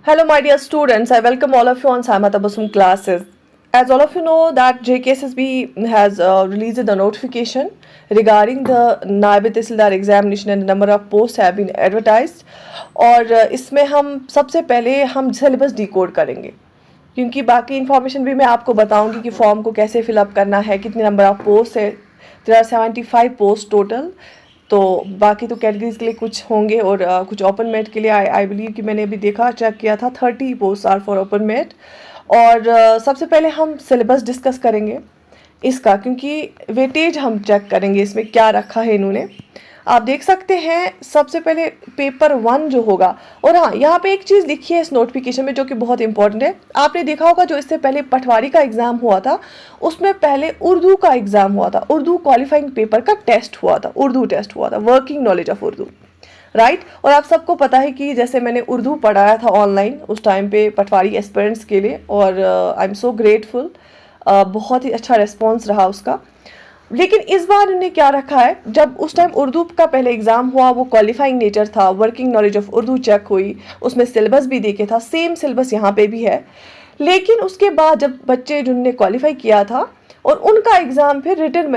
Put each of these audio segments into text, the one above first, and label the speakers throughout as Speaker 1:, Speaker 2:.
Speaker 1: Hello, my dear students. I welcome all of you on Saima Tabassum classes. As all of you know that JKSSB has released the notification regarding the नायब तहसीलदार examination and the number of posts have been advertised. और इसमें हम सबसे पहले हम syllabus decode करेंगे, क्योंकि बाकी इन्फॉर्मेशन भी मैं आपको बताऊंगी कि फॉर्म को कैसे फिलअप करना है, कितने नंबर ऑफ पोस्ट है. There are 75 post total. तो बाकी तो कैटेगरीज के लिए कुछ होंगे और कुछ ओपन मेट के लिए आई बिलीव कि मैंने अभी देखा चेक किया था 30 post are for open merit. और सबसे पहले हम सिलेबस डिस्कस करेंगे इसका, क्योंकि वेटेज हम चेक करेंगे इसमें क्या रखा है इन्होंने. आप देख सकते हैं सबसे पहले पेपर 1 जो होगा. और हाँ, यहाँ पे एक चीज़ लिखी है इस नोटिफिकेशन में जो कि बहुत इंपॉर्टेंट है. आपने देखा होगा जो इससे पहले पटवारी का एग्ज़ाम हुआ था उसमें पहले उर्दू का एग्ज़ाम हुआ था, उर्दू क्वालिफाइंग पेपर का टेस्ट हुआ था, उर्दू टेस्ट हुआ था, working knowledge of Urdu, right. और आप सबको पता है कि जैसे मैंने उर्दू पढ़ाया था ऑनलाइन उस टाइम पे पटवारी एस्पिरेंट्स के लिए, और आई एम सो ग्रेटफुल, बहुत ही अच्छा रिस्पॉन्स रहा उसका. लेकिन इस बार उन्होंने क्या रखा है, जब उस टाइम उर्दू का पहले एग्ज़ाम हुआ वो क्वालिफाइंग नेचर था, working knowledge of Urdu check हुई, उसमें सिलेबस भी देखे था, सेम सिलेबस यहाँ पे भी है. लेकिन उसके बाद जब बच्चे जिन्होंने क्वालिफाई किया था और उनका एग्ज़ाम फिर रिटन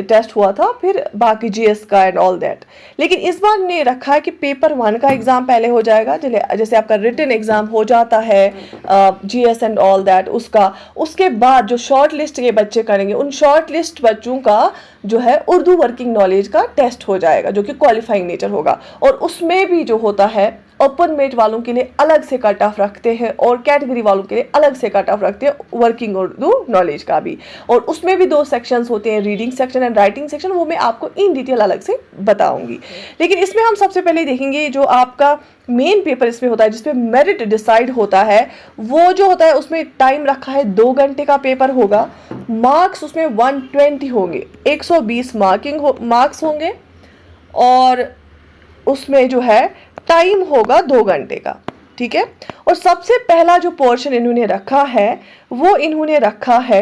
Speaker 1: टेस्ट हुआ था, फिर बाकी जीएस का एंड ऑल दैट. लेकिन इस बार ने रखा है कि पेपर 1 का एग्ज़ाम पहले हो जाएगा, जैसे आपका रिटन एग्ज़ाम हो जाता है जीएस एंड ऑल दैट उसका. उसके बाद जो शॉर्ट लिस्ट के बच्चे करेंगे उन शॉर्ट लिस्ट बच्चों का जो है उर्दू वर्किंग नॉलेज का टेस्ट हो जाएगा जो कि क्वालिफाइंग नेचर होगा. और उसमें भी जो होता है ओपन मेट वालों के लिए अलग से कट ऑफ रखते हैं और कैटेगरी वालों के लिए अलग से कट ऑफ रखते हैं वर्किंग उर्दू नॉलेज का भी. और उसमें भी 2 सेक्शंस होते हैं, reading section and writing section, वो मैं आपको इन डिटेल अलग से बताऊंगी. लेकिन इसमें हम सबसे पहले देखेंगे जो आपका मेन पेपर इसमें होता है जिसपे मेरिट डिसाइड होता है, वो जो होता है उसमें टाइम रखा है 2 घंटे का पेपर होगा. मार्क्स उसमें 120 होंगे, 120 मार्क्स होंगे. और उसमें जो है टाइम होगा 2 घंटे का, ठीक है. और सबसे पहला जो पोर्शन इन्होंने रखा है वो इन्होंने रखा है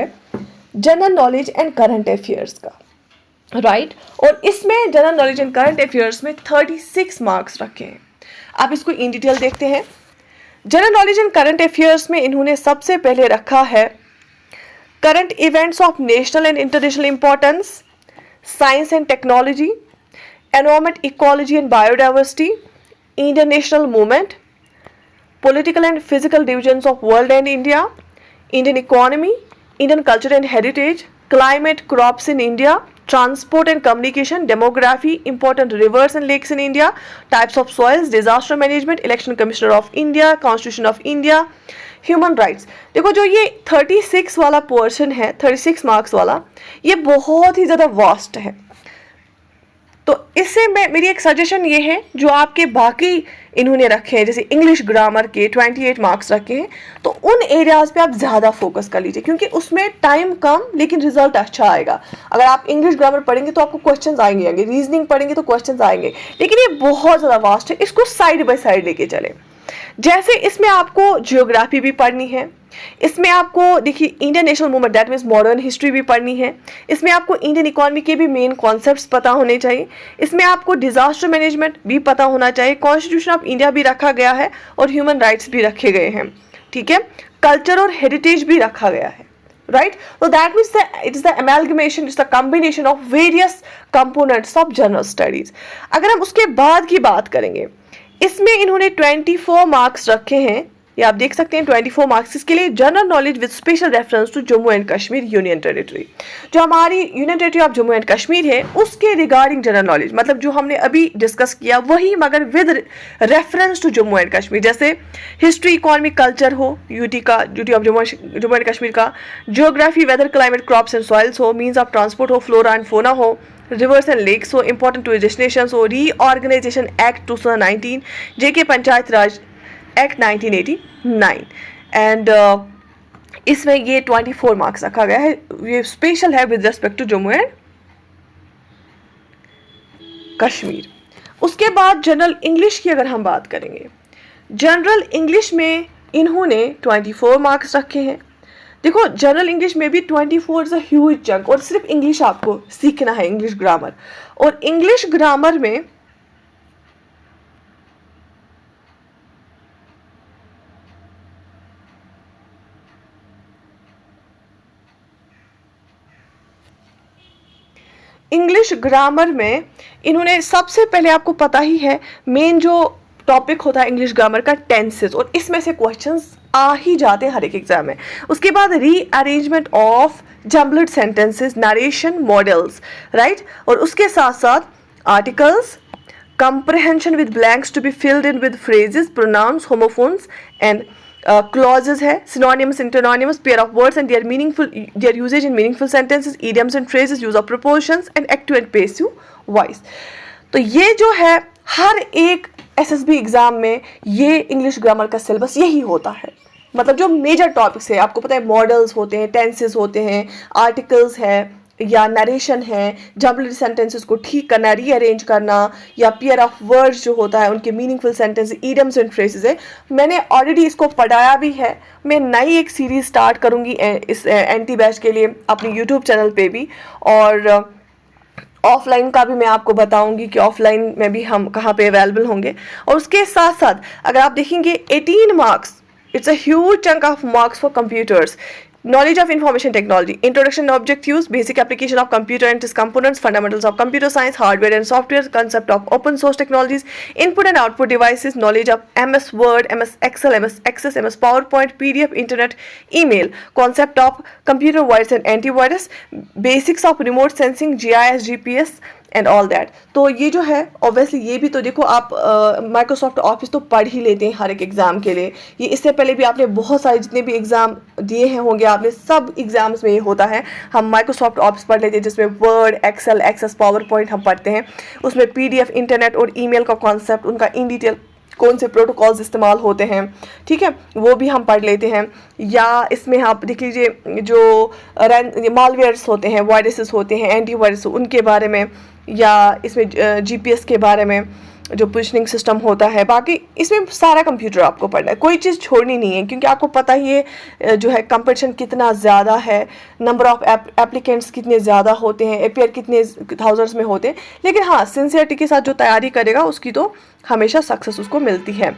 Speaker 1: general knowledge and current affairs का, राइट. और इसमें general knowledge and current affairs में 36 मार्क्स रखे हैं. आप इसको इन डिटेल देखते हैं. General knowledge and current affairs में इन्होंने सबसे पहले रखा है current events of national and international importance, science and technology, environment, ecology and biodiversity, Indian national movement, political and physical divisions of world and India, Indian economy, Indian culture and heritage, climate, crops in India, transport and communication, demography, important rivers and lakes in India, types of soils, disaster management, election commissioner of India, constitution of India, human rights. देखो जो ये 36 वाला portion है, 36 marks वाला, ये बहुत ही ज़्यादा vast है. तो इससे मेरी एक सजेशन ये है, जो आपके बाकी इन्होंने रखे हैं जैसे इंग्लिश ग्रामर के 28 मार्क्स रखे हैं, तो उन एरियाज पे आप ज़्यादा फोकस कर लीजिए, क्योंकि उसमें टाइम कम लेकिन रिजल्ट अच्छा आएगा. अगर आप इंग्लिश ग्रामर पढ़ेंगे तो आपको क्वेश्चंस आएंगे, रीजनिंग पढ़ेंगे तो क्वेश्चंस आएंगे, लेकिन ये बहुत ज़्यादा वास्ट है. इसको साइड बाय साइड लेके चले. जैसे इसमें आपको जियोग्राफी भी पढ़नी है, इसमें आपको देखिए Indian national movement that means modern history भी पढ़नी है, इसमें आपको इंडियन इकोनॉमी के भी मेन कॉन्सेप्ट्स पता होने चाहिए, इसमें आपको डिजास्टर मैनेजमेंट भी पता होना चाहिए, कॉन्स्टिट्यूशन ऑफ इंडिया भी रखा गया है और ह्यूमन राइट्स भी रखे गए हैं, ठीक है. कल्चर और हेरिटेज भी रखा गया है, right. So that means it is the amalgamation, it's the combination of various components of general studies. अगर हम उसके बाद की बात करेंगे, इसमें इन्होंने 24 मार्क्स रखे हैं, ये आप देख सकते हैं 24 मार्क्स. इसके लिए general knowledge with special reference to Jammu and Kashmir union territory, जो हमारी union territory of Jammu and Kashmir है उसके रिगार्डिंग जनरल नॉलेज, मतलब जो हमने अभी डिस्कस किया वही मगर with reference to Jammu and Kashmir. जैसे हिस्ट्री, इकोनॉमी, कल्चर हो यूटी का, UT of Jammu and Kashmir का, geography, weather, climate, crops and soils हो, मीन्स ऑफ ट्रांसपोर्ट हो, फ्लोरा एंड फोना हो, रिवर्स एंड लेक्स हो, इंपॉर्टेंट टूरिस्ट डेस्टिनेशंस हो, reorganisation act 2019, JK panchayat raj act 1989. And इसमें ये 24 मार्क्स रखा गया है. ये स्पेशल है with respect to Jammu and Kashmir. उसके बाद जनरल इंग्लिश की अगर हम बात करेंगे, जनरल इंग्लिश में इन्होंने 24 मार्क्स रखे हैं. देखो जनरल इंग्लिश में भी 24 इज अ ह्यूज चंक, और सिर्फ इंग्लिश आपको सीखना है, इंग्लिश ग्रामर. और इंग्लिश ग्रामर में इंग्लिश ग्रामर में इन्होंने सबसे पहले, आपको पता ही है, मेन जो टॉपिक होता है इंग्लिश ग्रामर का टेंसेस, और इसमें से क्वेश्चंस आ ही जाते हैं हर एक एग्जाम में। उसके बाद rearrangement of jumbled sentences, narration models, right, और उसके साथ साथ articles, comprehension with blanks to be filled in with phrases, pronouns, homophones and clauses है, synonyms, antonyms, pair of words and their usage in meaningful sentences, idioms and phrases, use of proportions and active and passive voice। तो ये जो है हर एक SSB exam में ये English grammar का syllabus यही होता है। मतलब जो मेजर टॉपिक्स है, आपको पता है, मॉडल्स होते हैं, टेंसेस होते हैं, आर्टिकल्स है या नरेशन है, जम्बल्ड सेंटेंसेस को ठीक करना, रीअरेंज करना, या पेयर ऑफ वर्ड्स जो होता है उनके meaningful sentence, idioms and phrases है। मैंने ऑलरेडी इसको पढ़ाया भी है। मैं नई एक सीरीज स्टार्ट करूँगी इस एंटी बैच के लिए अपनी यूट्यूब चैनल पे भी, और ऑफलाइन का भी मैं आपको बताऊंगी कि ऑफलाइन में भी हम कहाँ पे अवेलेबल होंगे। और उसके साथ साथ अगर आप देखेंगे 18 marks, it's a huge chunk of marks for computers. Knowledge of information technology, introduction to object use, basic application of computer and its components, fundamentals of computer science, hardware and software, concept of open source technologies, input and output devices, knowledge of MS Word, MS Excel, MS Access, MS PowerPoint, PDF, internet, email, concept of computer virus and antivirus, basics of remote sensing, GIS, GPS and all that. तो ये जो है obviously ये भी तो देखो, आप Microsoft office तो पढ़ ही लेते हैं हर एक एग्ज़ाम के लिए। ये इससे पहले भी आपने बहुत सारे जितने भी एग्ज़ाम दिए हैं होंगे, आपने सब एग्ज़ाम्स में ये होता है, हम माइक्रोसॉफ्ट ऑफिस पढ़ लेते हैं, जिसमें Word, Excel, Access, PowerPoint हम पढ़ते हैं। उसमें PDF, इंटरनेट और ईमेल का कॉन्सेप्ट, उनका इन डिटेल कौन से प्रोटोकॉल्स इस्तेमाल होते हैं, ठीक है, वो भी हम पढ़ लेते हैं। या इसमें आप देख लीजिए जो मालवेयर्स होते हैं, वायरसेस होते हैं, एंटीवायरस, उनके बारे में, या इसमें GPS के बारे में, जो पोजिशनिंग सिस्टम होता है। बाकी इसमें सारा कंप्यूटर आपको पढ़ना है, कोई चीज़ छोड़नी नहीं है, क्योंकि आपको पता ही है जो है कंपटीशन कितना ज़्यादा है, नंबर ऑफ एप्लीकेंट्स कितने ज़्यादा होते हैं, अपेयर कितने थाउजेंड्स में होते हैं। लेकिन हाँ, सिंसियरिटी के साथ जो तैयारी करेगा उसकी तो हमेशा सक्सेस उसको मिलती है।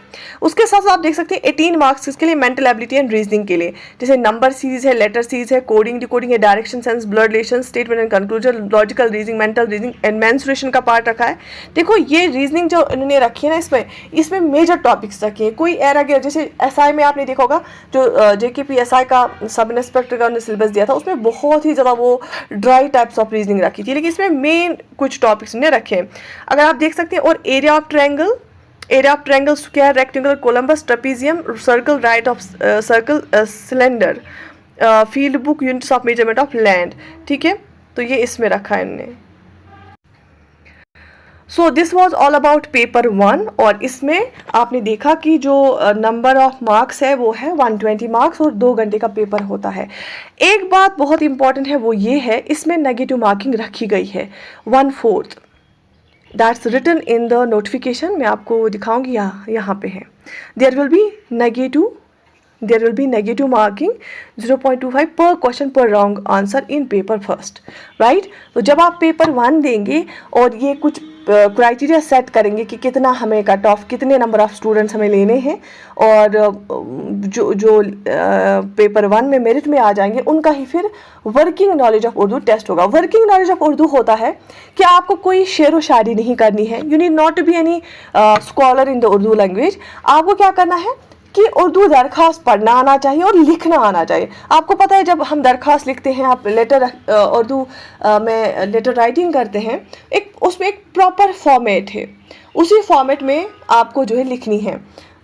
Speaker 1: उसके साथ साथ आप देख सकते हैं 18 मार्क्स इसके लिए मेंटल एबिलिटी एंड रीजनिंग के लिए, जैसे नंबर सीरीज है, लेटर सीरीज है, कोडिंग डिकोडिंग है, direction sense, blood relation, statement and conclusion, logical reasoning, mental reasoning and mensuration का पार्ट रखा है। देखो ये रीजनिंग जो इन्होंने रखी है ना, इसमें मेजर टॉपिक्स रखे हैं। कोई एरा गया, जैसे SI में आपने देखा होगा, जो JKP SI का सब इंस्पेक्टर का उन्होंने सिलेबस दिया था, उसमें बहुत ही ज़्यादा वो ड्राई टाइप्स ऑफ रीजनिंग रखी थी, लेकिन इसमें मेन कुछ टॉपिक्स ने रखे हैं, अगर आप देख सकते हैं। और area of triangle, square, rectangular, Columbus, trapezium, circle, right of circle, cylinder, field book, units of measurement of land, ठीक है, तो ये इसमें रखा है इन्होंने। So this was all about paper 1, और इसमें आपने देखा कि जो नंबर ऑफ मार्क्स है वो है 120 मार्क्स, और 2 घंटे का पेपर होता है। एक बात बहुत इंपॉर्टेंट है, वो ये है, इसमें नेगेटिव मार्किंग रखी गई है 1/4, that's written in the notification. मैं आपको दिखाऊंगी, यहाँ पे है, there will be negative marking 0.25 पर क्वेश्चन पर wrong answer in paper first, right. तो जब आप पेपर 1 देंगे और ये कुछ क्राइटेरिया सेट करेंगे कि कितना हमें कट ऑफ, कितने नंबर ऑफ स्टूडेंट्स हमें लेने हैं, और जो पेपर 1 में मेरिट में आ जाएंगे उनका ही फिर working knowledge of Urdu test होगा। वर्किंग नॉलेज ऑफ उर्दू होता है कि आपको कोई शेर व शायरी नहीं करनी है, you need not to be any scholar in the Urdu language. आपको क्या करना है कि उर्दू दरखास्त पढ़ना आना चाहिए और लिखना आना चाहिए। आपको पता है, जब हम दरखास्त लिखते हैं, आप लेटर उर्दू में लेटर राइटिंग करते हैं, उसमें एक प्रॉपर फॉर्मेट है, उसी फॉर्मेट में आपको जो है लिखनी है।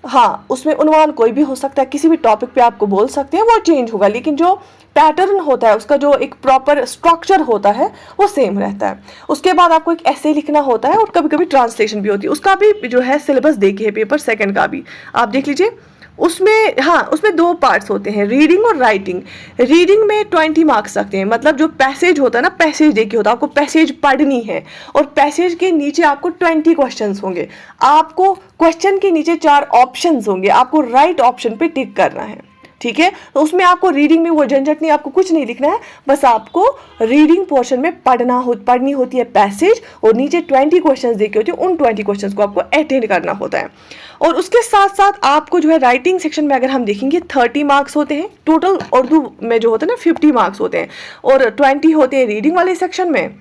Speaker 1: हाँ, उसमें उन्वान कोई भी हो सकता है, किसी भी टॉपिक पे आपको बोल सकते हैं, वो चेंज होगा, लेकिन जो पैटर्न होता है, उसका जो एक प्रॉपर स्ट्रक्चर होता है वो सेम रहता है। उसके बाद आपको एक ऐसे लिखना होता है, और कभी कभी ट्रांसलेशन भी होती है, उसका भी जो है सिलेबस देखिए, पेपर 2 का भी आप देख लीजिए। उसमें 2 पार्ट्स होते हैं, रीडिंग और राइटिंग। रीडिंग में 20 मार्क्स रखते हैं, मतलब जो पैसेज होता है ना, पैसेज देखिए होता है, आपको पैसेज पढ़नी है, और पैसेज के नीचे आपको 20 क्वेश्चंस होंगे। आपको क्वेश्चन के नीचे 4 ऑप्शंस होंगे, आपको राइट ऑप्शन पे टिक करना है, ठीक है। तो उसमें आपको रीडिंग में वो झंझट नहीं, आपको कुछ नहीं लिखना है, बस आपको रीडिंग पोर्शन में पढ़नी होती है पैसेज, और नीचे 20 क्वेश्चंस देखे होते हैं, उन 20 क्वेश्चंस को आपको अटेंड करना होता है। और उसके साथ साथ आपको जो है राइटिंग सेक्शन में अगर हम देखेंगे 30 मार्क्स होते हैं टोटल, उर्दू में जो होते हैं ना 50 मार्क्स होते हैं, और 20 होते हैं रीडिंग वाले सेक्शन में,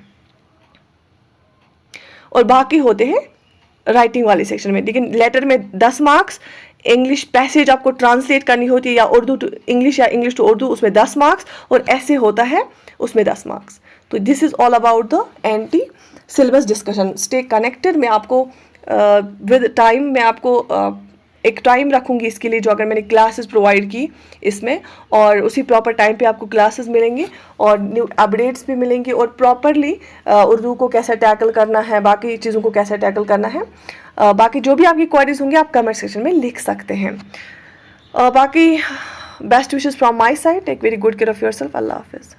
Speaker 1: और बाकी होते हैं राइटिंग वाले सेक्शन में। लेकिन लेटर में 10 मार्क्स, इंग्लिश पैसेज आपको ट्रांसलेट करनी होती है या उर्दू टू इंग्लिश या इंग्लिश टू उर्दू, उसमें 10 मार्क्स, और ऐसे होता है उसमें 10 मार्क्स। तो this is all about the anti syllabus discussion. Stay connected. मैं आपको विद टाइम मैं आपको एक टाइम रखूँगी इसके लिए, जो अगर मैंने क्लासेस प्रोवाइड की इसमें, और उसी प्रॉपर टाइम पे आपको क्लासेस मिलेंगी और न्यू अपडेट्स भी मिलेंगी, और प्रॉपरली उर्दू को कैसे टैकल करना है, बाकी चीज़ों को कैसे टैकल करना है। बाकी जो भी आपकी क्वेरीज होंगी आप कमेंट सेक्शन में लिख सकते हैं। बाकी best wishes from my side. Take very good care of yourself. Allah हाफिज़।